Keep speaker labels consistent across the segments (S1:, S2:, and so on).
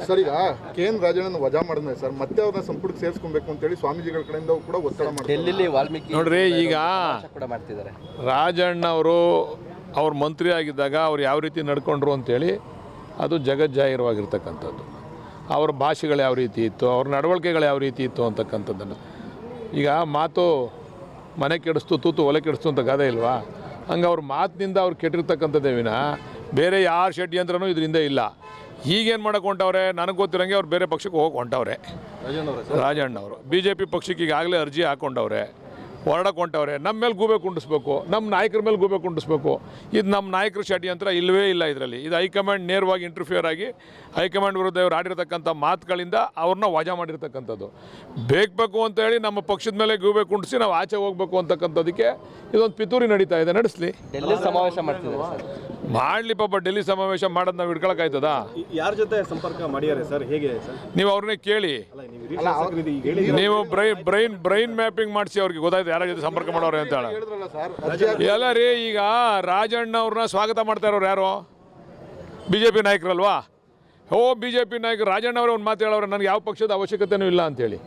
S1: Sir, ಈಗ KN ರಾಜಣ್ಣನ ವಜಾ ಮಾಡಿದ್ಮೇಲೆ ಸರ್ ಮತ್ತೆ ಅವ್ರನ್ನ ಸಂಪುಟಕ್ಕೆ ಸೇರಿಸ್ಕೊಬೇಕು ಅಂತೇಳಿ ಸ್ವಾಮೀಜಿಗಳ ಕಡೆಯಿಂದ ಕೂಡ ಒತ್ತಡ ಮಾಡ್ತಾರೆ.
S2: ಡೆಲ್ಲಿಲಿ ವಾಲ್ಮೀಕಿ
S3: ನೋಡ್ರಿ, ಈಗ
S2: ಕೂಡ ಮಾಡ್ತಿದ್ದಾರೆ.
S3: ರಾಜಣ್ಣ ಅವರು ಅವ್ರ ಮಂತ್ರಿ ಆಗಿದ್ದಾಗ ಅವ್ರು ಯಾವ ರೀತಿ ನಡ್ಕೊಂಡ್ರು ಅಂತೇಳಿ ಅದು ಜಗಜ್ಜಾಹಿರವಾಗಿರ್ತಕ್ಕಂಥದ್ದು. ಅವ್ರ ಭಾಷೆಗಳು ಯಾವ ರೀತಿ ಇತ್ತು, ಅವ್ರ ನಡವಳಿಕೆಗಳು ಯಾವ ರೀತಿ ಇತ್ತು ಅಂತಕ್ಕಂಥದ್ದನ್ನು. ಈಗ ಮಾತು ಮನೆ ಕೆಡಿಸ್ತು, ತೂತು ಒಲೆ ಕೆಡಿಸ್ತು ಅಂತ ಗಾದೆ ಇಲ್ವಾ? ಹಂಗೆ ಅವ್ರ ಮಾತಿನಿಂದ ಅವ್ರು ಕೆಟ್ಟಿರ್ತಕ್ಕಂಥದ್ದೇ ವಿನ ಬೇರೆ ಯಾರ ಷಡ್ಯಂತ್ರನೂ ಇದರಿಂದ ಇಲ್ಲ. ಈಗೇನು ಮಾಡೋಕೆ ಹೊಂಟವ್ರೆ ನನಗೆ ಗೊತ್ತಿರೋಂಗೆ ಅವ್ರು ಬೇರೆ ಪಕ್ಷಕ್ಕೆ ಹೋಗಿ ಹೊಂಟವ್ರೆ. ರಾಜಣ್ಣವರು BJP ಪಕ್ಷಕ್ಕೆ ಈಗಾಗಲೇ ಅರ್ಜಿ ಹಾಕ್ಕೊಂಡವ್ರೆ, ಹೊರಡಕ್ಕೆ ಹೊಂಟವ್ರೆ. ನಮ್ಮ ಮೇಲೆ ಗೂಬೆ ಕುಂಡಿಸ್ಬೇಕು, ನಮ್ಮ ನಾಯಕರ ಮೇಲೆ ಗೂಬೆ ಕುಂಡಿಸ್ಬೇಕು. ಇದು ನಮ್ಮ ನಾಯಕರ ಷಡ್ಯಂತ್ರ ಇಲ್ಲವೇ ಇಲ್ಲ ಇದರಲ್ಲಿ. ಇದು ಹೈಕಮಾಂಡ್ ನೇರವಾಗಿ ಇಂಟರ್ಫಿಯರ್ ಆಗಿ ಹೈಕಮಾಂಡ್ ವಿರುದ್ಧ ಇವರು ಆಡಿರ್ತಕ್ಕಂಥ ಮಾತುಗಳಿಂದ ಅವ್ರನ್ನ ವಜಾ ಮಾಡಿರ್ತಕ್ಕಂಥದ್ದು. ಬೇಕು ಅಂತೇಳಿ ನಮ್ಮ ಪಕ್ಷದ ಮೇಲೆ ಗೂಬೆ ಕುಂಡಿಸಿ ನಾವು ಆಚೆ ಹೋಗಬೇಕು ಅಂತಕ್ಕಂಥದ್ದಕ್ಕೆ ಇದೊಂದು ಪಿತೂರಿ ನಡೀತಾ ಇದೆ. ನಡೆಸಲಿ,
S2: ಡೆಲ್ಲಿ ಸಮಾವೇಶ ಮಾಡ್ತಿದ್ದಾರೆ.
S3: ಮಾಡಲಿ ಪಾಪ. ಡೆಲ್ಲಿ ಸಮಾವೇಶ ಮಾಡೋದು ನಾವು ಹಿಡ್ಕೊಳಕ್ಕಾಯ್ತದ?
S4: ಯಾರ ಜೊತೆ ಸಂಪರ್ಕ ಮಾಡಿದ್ದಾರೆ ಸರ್? ಹೇಗೆ ಸರ್?
S3: ನೀವು ಅವ್ರನ್ನೇ ಕೇಳಿ. ನೀವು ಬ್ರೈನ್ ಮ್ಯಾಪಿಂಗ್ ಮಾಡಿಸಿ ಅವ್ರಿಗೆ ಗೊತ್ತಾಯ್ತು ಯಾರ ಜೊತೆ ಸಂಪರ್ಕ ಮಾಡೋರು ಅಂತ ಹೇಳಿ. ಎಲ್ಲ ರೀ, ಈಗ ರಾಜಣ್ಣ ಅವ್ರನ್ನ ಸ್ವಾಗತ ಮಾಡ್ತಾ ಇರೋರು ಯಾರು? BJP ನಾಯಕರಲ್ವಾ? BJP ನಾಯಕರು ರಾಜಣ್ಣ ಅವರೇ ಒಂದು ಮಾತು ಹೇಳೋರು, ನನಗೆ ಯಾವ ಪಕ್ಷದ ಅವಶ್ಯಕತೆನೂ ಇಲ್ಲ ಅಂತೇಳಿ.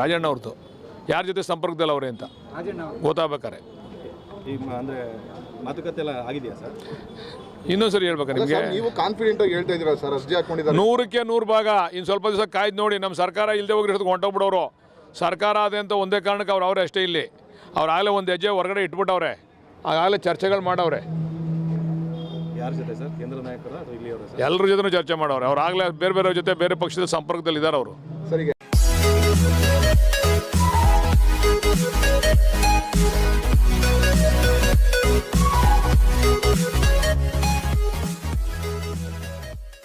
S3: ರಾಜಣ್ಣ ಅವ್ರದ್ದು ಯಾರ ಜೊತೆ ಸಂಪರ್ಕದಲ್ಲಿ ಅವ್ರೆ ಅಂತ ಗೊತ್ತಾಗ್ಬೇಕಾರೆ
S4: ಅಂದರೆ ಮಾತುಕತೆ ಎಲ್ಲ ಆಗಿದೆಯಾ ಸರ್?
S3: ಇನ್ನೊಂದ್ಸರಿ ಹೇಳ್ಬೇಕಾ ನಿಮಗೆ?
S1: ನೀವು ಕಾನ್ಫಿಡೆಂಟ್ ಆಗಿ ಹೇಳ್ತಾ ಇದ್ದೀರಾ ಸರ್, ಅರ್ಜಿ ಹಾಕೊಂಡಿದ್ದಾರೆ.
S3: 100ಕ್ಕೆ 100 ಭಾಗ. ಇನ್ನು ಸ್ವಲ್ಪ ದಿವಸ ಕಾಯ್ದು ನೋಡಿ. ನಮ್ಮ ಸರ್ಕಾರ ಇಲ್ಲದೆ ಹೋಗಿರೋದಕ್ಕೆ ಹೊಂಟೋಗ್ಬಿಡೋರು. ಸರ್ಕಾರ ಅದೇ ಅಂತ ಒಂದೇ ಕಾರಣಕ್ಕೆ ಅವರೇ ಅಷ್ಟೇ. ಇಲ್ಲಿ ಆಗಲೇ ಒಂದು ಹೆಜ್ಜೆ ಹೊರಗಡೆ ಇಟ್ಬಿಟ್ಟವ್ರೆ, ಆಗಲೇ ಚರ್ಚೆಗಳು ಮಾಡವ್ರೆ.
S4: ಯಾರ ಜೊತೆ ಸರ್? ಕೇಂದ್ರ ನಾಯಕರ ಅಥವಾ ಇಲ್ಲಿಯವರ?
S3: ಎಲ್ಲರ ಜೊತೆ ಚರ್ಚೆ ಮಾಡವ್ರೆ. ಆಗಲೇ ಬೇರೆ ಬೇರೆ ಜೊತೆ ಬೇರೆ ಪಕ್ಷದ ಸಂಪರ್ಕದಲ್ಲಿ ಇದ್ದಾರೆ ಅವರು.
S1: ಸರಿಗೆ